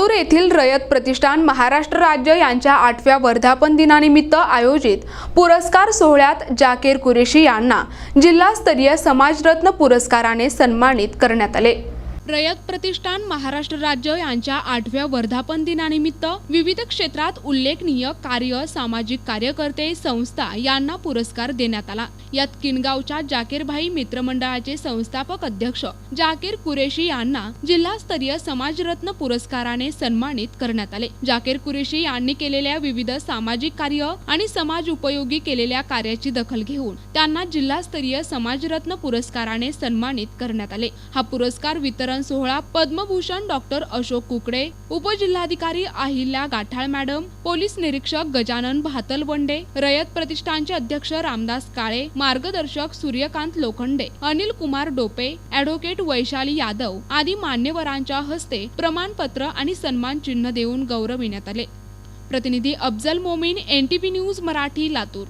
लातूर येथील रयत प्रतिष्ठान महाराष्ट्र राज्य यांच्या 8व्या वर्धापन दिनानिमित्त आयोजित पुरस्कार सोहळ्यात जाकीर कुरेशी यांना जिल्हास्तरीय समाजरत्न पुरस्काराने सन्मानित करण्यात आले। रयत प्रतिष्ठान महाराष्ट्र राज्य यांच्या 8व्या वर्धापन दिनानिमित्त विविध क्षेत्रात उल्लेखनीय कार्य सामाजिक कार्यकर्ते संस्था यांना पुरस्कार देण्यात आला। यात किनगावच्या जाकीरभाई मित्रमंडळाचे संस्थापक अध्यक्ष जाकीर कुरेशी यांना जिल्हास्तरीय समाजरत्न पुरस्काराने सन्मानित करण्यात आले। जाकीर कुरेशी यांनी केलेल्या विविध सामाजिक कार्य आणि समाज उपयोगी केलेल्या कार्याची दखल घेऊन त्यांना जिल्हास्तरीय समाजरत्न पुरस्काराने सन्मानित करण्यात आले। हा पुरस्कार वितरण सोहळा पद्मभूषण डॉक्टर अशोक कुकडे, उपजिल्हाधिकारी अहिल्या गाठाळ मॅडम, पोलीस निरीक्षक गजानन भातलवंडे, रयत प्रतिष्ठानचे अध्यक्ष रामदास काळे, मार्गदर्शक सूर्यकांत लोखंडे, अनिल कुमार डोपे, ॲडव्होकेट वैशाली यादव आदी मान्यवरांच्या हस्ते प्रमाणपत्र आणि सन्मान चिन्ह देऊन गौरविण्यात आले। प्रतिनिधी अफजल मोमीन, NTV न्यूज मराठी, लातूर।